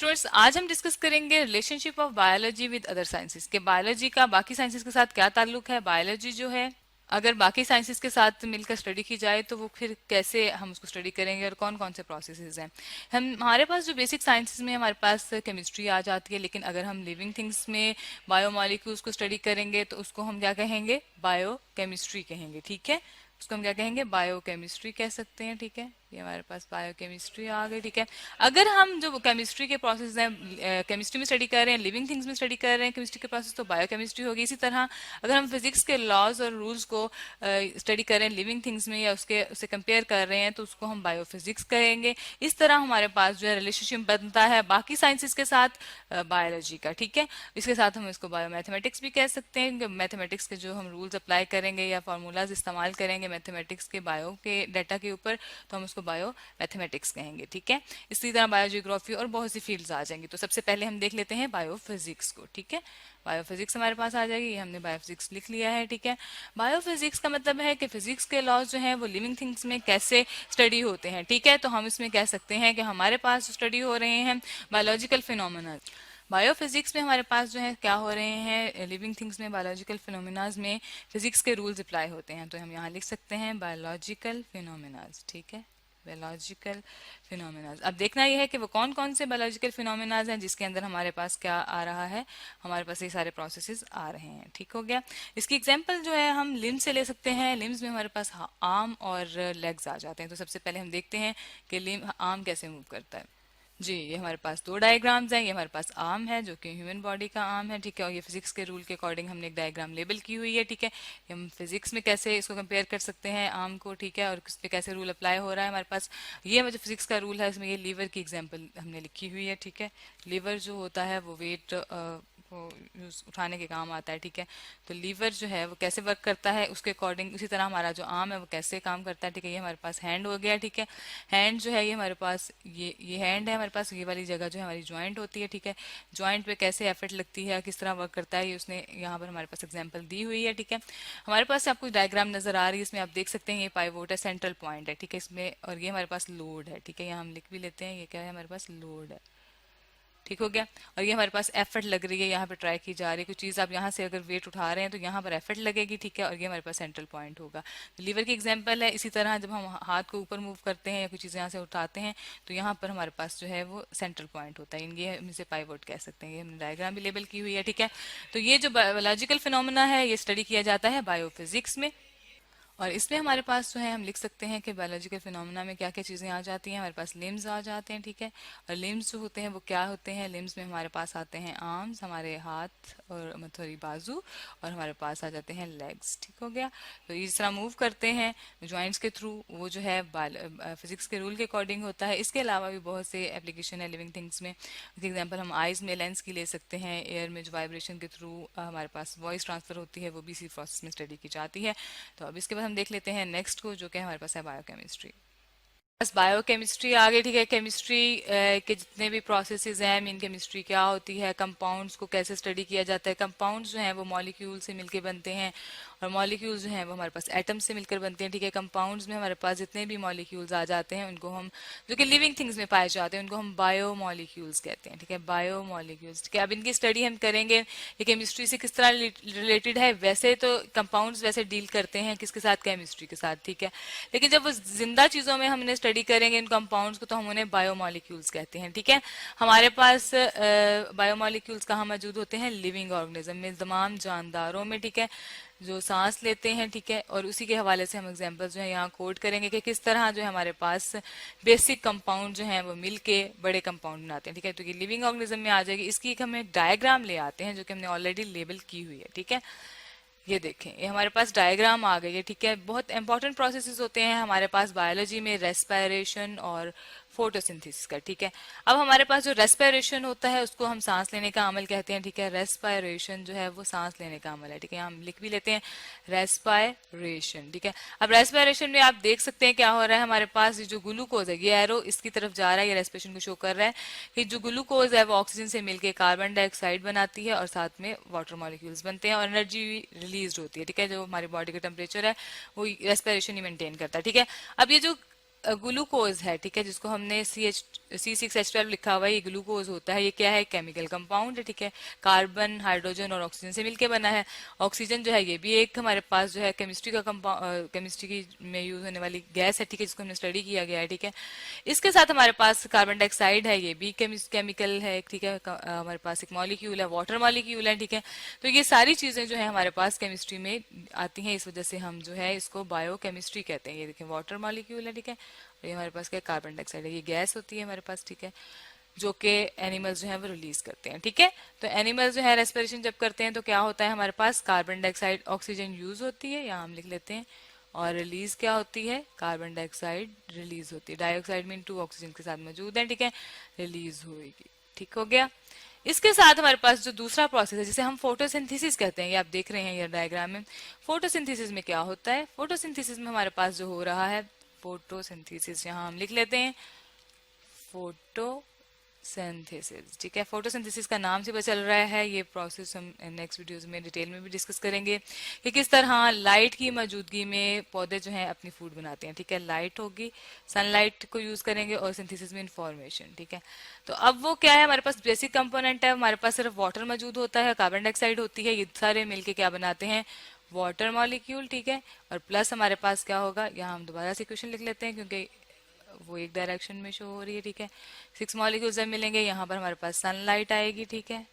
Students, आज हम discuss करेंगे relationship of biology with other sciences के बायोलॉजी का बाकी साइंसेस के साथ क्या ताल्लुक है। बायोलॉजी जो है अगर बाकी साइंसेस के साथ मिलकर स्टडी की जाए तो वो फिर कैसे हम उसको स्टडी करेंगे और कौन कौन से प्रोसेसेस हैं। हमारे पास जो बेसिक साइंसेस में हमारे पास केमिस्ट्री आ जाती है, लेकिन अगर हम लिविंग थिंग्स में बायोमॉलिक्यूल्स को स्टडी करेंगे तो उसको हम क्या कहेंगे, बायो केमिस्ट्री कहेंगे। ठीक है, उसको हम क्या कहेंगे, बायोकेमिस्ट्री कह सकते हैं। ठीक है, ये हमारे पास बायोकेमिस्ट्री आ गई। ठीक है, अगर हम जो केमिस्ट्री के प्रोसेस हैं, केमिस्ट्री में स्टडी कर रहे हैं, लिविंग थिंग्स में स्टडी कर रहे हैं केमिस्ट्री के प्रोसेस, तो बायोकेमिस्ट्री होगी। इसी तरह अगर हम फिजिक्स के लॉज और रूल्स को स्टडी कर रहे हैं लिविंग थिंग्स में या उससे कंपेयर कर रहे हैं तो उसको हम बायोफिजिक्स कहेंगे। इस तरह हमारे पास जो है रिलेशनशिप बनता है बाकी साइंसेस के साथ बायोलॉजी का। ठीक है, इसके साथ हम इसको बायोमैथमेटिक्स भी कह सकते हैं। मैथमेटिक्स के जो हम रूल्स अप्लाई करेंगे या फार्मूलाज इस्तेमाल करेंगे मैथमेटिक्स के बायो के डाटा के ऊपर, तो हम उसको बायो मैथमेटिक्स कहेंगे। ठीक है, इसी तरह बायोजियोग्राफी और बहुत सी फील्ड्स आ जाएंगी। तो सबसे पहले हम देख लेते हैं बायोफिजिक्स को। ठीक है, बायोफिजिक्स हमारे पास आ जाएगी, ये हमने बायोफिजिक्स लिख लिया है। ठीक है, बायोफिजिक्स का मतलब है कि फिजिक्स के लॉज जो हैं वो लिविंग थिंग्स में कैसे स्टडी होते हैं। ठीक है, तो हम इसमें कह सकते हैं कि हमारे पास स्टडी हो रहे हैं बायोलॉजिकल फिनोमेना। बायोफिजिक्स में हमारे पास जो है क्या हो रहे हैं, लिविंग थिंग्स में बायोलॉजिकल फिनोमिनाज में फिजिक्स के रूल्स अप्लाई होते हैं। तो हम यहाँ लिख सकते हैं बायोलॉजिकल फिनोमिनाज। ठीक है, बायोलॉजिकल फिनोमिनाज। अब देखना यह है कि वो कौन कौन से बायोलॉजिकल फिनोमिनाज हैं जिसके अंदर हमारे पास क्या आ रहा है, हमारे पास ये सारे प्रोसेसेस आ रहे हैं। ठीक हो गया, इसकी एग्जांपल जो है हम लिम्स से ले सकते हैं। लिम्स में हमारे पास आर्म और लेग्स आ जाते हैं। तो सबसे पहले हम देखते हैं कि लिम आर्म कैसे मूव करता है। जी, ये हमारे पास दो डायग्राम्स हैं। ये हमारे पास आर्म है जो कि ह्यूमन बॉडी का आर्म है। ठीक है, और ये फिजिक्स के रूल के अकॉर्डिंग हमने एक डायग्राम लेबल की हुई है। ठीक है, हम फिजिक्स में कैसे इसको कंपेयर कर सकते हैं आर्म को। ठीक है, और इस पे कैसे रूल अप्लाई हो रहा है हमारे पास, ये जो फिजिक्स का रूल है इसमें ये लीवर की एग्जाम्पल हमने लिखी हुई है। ठीक है, लीवर जो होता है वो वेट को उठाने के काम आता है। ठीक है, तो लीवर जो है वो कैसे वर्क करता है उसके अकॉर्डिंग, उसी तरह हमारा जो आर्म है वो कैसे काम करता है। ठीक है, ये हमारे पास हैंड हो गया। ठीक है, हैंड जो है ये हमारे पास ये हैंड है हमारे पास, ये वाली जगह जो है हमारी जॉइंट होती है। ठीक है, जॉइंट पे कैसे एफर्ट लगती है, किस तरह वर्क करता है, ये उसने यहाँ पर हमारे पास एग्जाम्पल दी हुई है। ठीक है, हमारे पास आपको डायग्राम नजर आ रही है, इसमें आप देख सकते हैं ये पाइवोट है, सेंट्रल पॉइंट है। ठीक है, इसमें और ये हमारे पास लोड है। ठीक है, यहाँ हम लिख भी लेते हैं, ये क्या है हमारे पास लोड है। ठीक हो गया, और ये हमारे पास एफर्ट लग रही है, यहाँ पे ट्राई की जा रही है कुछ चीज़, आप यहाँ से अगर वेट उठा रहे हैं तो यहाँ पर एफर्ट लगेगी। ठीक है, और ये हमारे पास सेंट्रल पॉइंट होगा। तो लीवर की एग्जांपल है। इसी तरह जब हम हाथ को ऊपर मूव करते हैं या कुछ चीज़ें यहाँ से उठाते हैं तो यहाँ पर हमारे पास जो है वो सेंट्रल पॉइंट होता है। ये हम इसे पाइवोट कह सकते हैं। ये हमने डायग्राम भी लेबल की हुई है। ठीक है, तो ये जो बायोलॉजिकल फिनोमेना है ये स्टडी किया जाता है बायोफिजिक्स में। और इसमें हमारे पास जो है हम लिख सकते हैं कि बायोलॉजिकल फिनोमेना में क्या क्या चीज़ें आ जाती हैं। हमारे पास लिम्स आ जाते हैं। ठीक है, और लिम्स जो होते हैं वो क्या होते हैं, लिम्स में हमारे पास आते हैं आर्म्स, हमारे हाथ और सॉरी बाजू, और हमारे पास आ जाते हैं लेग्स। ठीक हो गया, तो इस तरह मूव करते हैं जॉइंट्स के थ्रू, वो जो है फिजिक्स के रूल के अकॉर्डिंग होता है। इसके अलावा भी बहुत से एप्लीकेशन है लिविंग थिंग्स में। फॉर एग्जाम्पल हम आइज में लेंस की ले सकते हैं, एयर में जो वाइब्रेशन के थ्रू हमारे पास वॉइस ट्रांसफर होती है वो भी इसी प्रोसेस में स्टडी की जाती है। तो अब इसके बाद हम देख लेते हैं नेक्स्ट को, जो कि हमारे पास है बायोकेमिस्ट्री। बस बायोकेमिस्ट्री आ गई। ठीक है, केमिस्ट्री के जितने भी प्रोसेसेस हैं, मीन केमिस्ट्री क्या होती है, कंपाउंड्स को कैसे स्टडी किया जाता है। कंपाउंड्स जो हैं वो मॉलिक्यूल से मिलकर बनते हैं और मॉलिक्यूल्स जो हैं वो हमारे पास एटम्स से मिलकर बनते हैं। ठीक है, कंपाउंड्स में हमारे पास जितने भी मॉलिक्यूल्स आ जाते हैं उनको हम, जो कि लिविंग थिंग्स में पाए जाते हैं, उनको हम बायो मॉलिक्यूल्स कहते हैं। ठीक है, बायो मॉलिक्यूल्स। ठीक है, अब इनकी स्टडी हम करेंगे ये केमिस्ट्री से किस तरह रिलेटेड है। वैसे तो कंपाउंड्स वैसे डील करते हैं किसके साथ, केमिस्ट्री के साथ। ठीक है, लेकिन जब वो जिंदा चीजों में हमने स्टडी करेंगे इन कंपाउंड्स को तो हम उन्हें बायोमॉलिक्यूल्स कहते हैं। ठीक है, हमारे पास बायोमॉलिक्यूल्स कहाँ मौजूद होते हैं, लिविंग ऑर्गेनिज्म में, तमाम जानदारों में। ठीक है, जो सांस लेते हैं। ठीक है, और उसी के हवाले से हम एग्जांपल्स जो है यहाँ कोड करेंगे कि किस तरह जो है हमारे पास बेसिक कंपाउंड जो है वो मिलके बड़े कंपाउंड बनाते हैं। ठीक है, तो ये लिविंग ऑर्गेनिज्म में आ जाएगी। इसकी एक हम एक डायग्राम ले आते हैं जो कि हमने ऑलरेडी लेबल की हुई है। ठीक है, ये देखें, ये हमारे पास डायग्राम आ गई है। ठीक है, बहुत इंपॉर्टेंट प्रोसेसेस होते हैं हमारे पास बायोलॉजी में, रेस्पिरेशन और फोटोसिंथेसिस का। ठीक है, अब हमारे पास जो रेस्पिरेशन होता है उसको हम सांस लेने का अमल कहते हैं। ठीक है, रेस्पिरेशन जो है वो सांस लेने का अमल है। ठीक है, हम लिख भी लेते हैं रेस्पिरेशन। ठीक है, अब रेस्पिरेशन में आप देख सकते हैं क्या हो रहा है, हमारे पास जो ग्लूकोज है, ये एरो इसकी तरफ जा रहा है, ये रेस्पिरेशन को शो कर रहा है कि जो ग्लूकोज है वो ऑक्सीजन से मिलकर कार्बन डाइऑक्साइड बनाती है और साथ में वाटर मॉलिक्यूल्स बनते हैं और एनर्जी रिलीज होती है। ठीक है, जो हमारी बॉडी का टेम्परेचर है वो रेस्पिरेशन ही मेंटेन करता है। ठीक है, अब ये जो ग्लूकोज है, ठीक है, जिसको हमने C6H12 लिखा हुआ है, ये ग्लूकोज होता है। ये क्या है? केमिकल कंपाउंड है, ठीक है, कार्बन, हाइड्रोजन और ऑक्सीजन से मिलके बना है। ऑक्सीजन जो है ये भी एक हमारे पास जो है केमिस्ट्री का कंपाउंड, केमिस्ट्री की में यूज होने वाली गैस है, ठीक है, जिसको हमने स्टडी किया गया है, ठीक है। इसके साथ हमारे पास कार्बन डाइऑक्साइड है, ये भी केमिकल है, ठीक है, हमारे पास एक मॉलिक्यूल है, वाटर मॉलिक्यूल है, ठीक है। तो ये सारी चीजें जो है हमारे पास केमिस्ट्री में आती हैं, इस वजह से हम जो है इसको बायोकेमिस्ट्री कहते हैं। ये देखें वाटर मॉलिक्यूल है, ठीक है, और ये हमारे पास क्या कार्बन डाइऑक्साइड है, ये गैस होती है हमारे पास, ठीक है, जो कि एनिमल्स जो है वो रिलीज करते हैं, ठीक है। तो एनिमल्स जो है रेस्पिरेशन जब करते हैं तो क्या होता है, हमारे पास कार्बन डाइऑक्साइड ऑक्सीजन यूज होती है, यहाँ हम लिख लेते हैं, और रिलीज क्या होती है, कार्बन डाइऑक्साइड रिलीज होती है। डाइऑक्साइड मीन 2 ऑक्सीजन के साथ मौजूद है, ठीक है, रिलीज होगी, ठीक हो गया। इसके साथ हमारे पास जो दूसरा प्रोसेस है जिसे हम फोटोसिंथेसिस कहते हैं, ये आप देख रहे हैं ये डायग्राम में। फोटोसिंथेसिस में क्या होता है, फोटोसिंथेसिस में हमारे पास जो हो रहा है, फोटोसिंथेसिस यहाँ हम लिख लेते हैं, फोटोसिंथेसिस, ठीक है। फोटोसिंथेसिस का नाम से पता चल रहा है, ये प्रोसेस हम नेक्स्ट वीडियोस में डिटेल में भी डिस्कस करेंगे कि किस तरह लाइट की मौजूदगी में पौधे जो हैं अपनी फूड बनाते हैं, ठीक है। लाइट होगी, सनलाइट को यूज करेंगे, और सिंथेसिस में इंफॉर्मेशन, ठीक है। तो अब वो क्या है, हमारे पास बेसिक कंपोनेंट है, हमारे पास सिर्फ वाटर मौजूद होता है, कार्बन डाइऑक्साइड होती है, ये सारे मिलके क्या बनाते हैं, वाटर मॉलिक्यूल, ठीक है। और प्लस हमारे पास क्या होगा, यहाँ हम दोबारा से क्वेश्चन लिख लेते हैं क्योंकि वो एक डायरेक्शन में शो हो रही है, ठीक है। 6 मॉलिक्यूल्स जब मिलेंगे, यहाँ पर हमारे पास सनलाइट आएगी, ठीक है,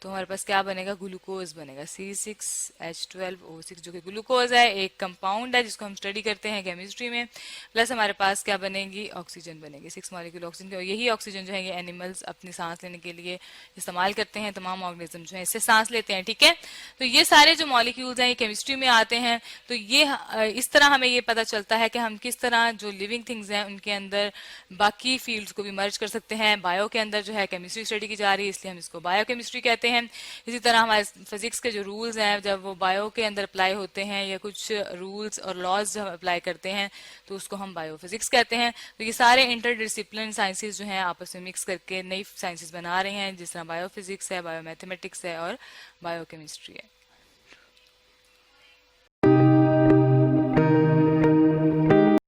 तो हमारे पास क्या बनेगा, ग्लूकोज बनेगा, C6H12O6, जो कि ग्लूकोज है, एक कंपाउंड है जिसको हम स्टडी करते हैं केमिस्ट्री में। प्लस हमारे पास क्या बनेगी, ऑक्सीजन बनेगी, 6 मॉलिक्यूल ऑक्सीजन, और यही ऑक्सीजन जो है ये एनिमल्स अपनी सांस लेने के लिए इस्तेमाल करते हैं, तमाम ऑर्गेनिज्म जो है इससे सांस लेते हैं, ठीक है। तो ये सारे जो मॉलिक्यूल्स हैं ये केमिस्ट्री में आते हैं। तो ये इस तरह हमें ये पता चलता है कि हम किस तरह जो लिविंग थिंग्स हैं उनके अंदर बाकी फील्ड्स को भी मर्ज कर सकते हैं। बायो के अंदर जो है केमिस्ट्री स्टडी की जा रही है, इसलिए हम इसको बायोकेमिस्ट्री कहते हैं। इसी तरह हमारे फिजिक्स के जो रूल्स हैं जब वो बायो के अंदर अप्लाई होते हैं, या कुछ रूल्स और लॉज जब अप्लाई करते हैं तो उसको हम बायोफिजिक्स कहते हैं। तो ये सारे इंटरडिसिप्लिन साइंसेज जो हैं आपस में मिक्स करके नई साइंसेज बना रहे हैं, जिस तरह बायोफिजिक्स है, बायोमैथमेटिक्स है और बायोकेमिस्ट्री है।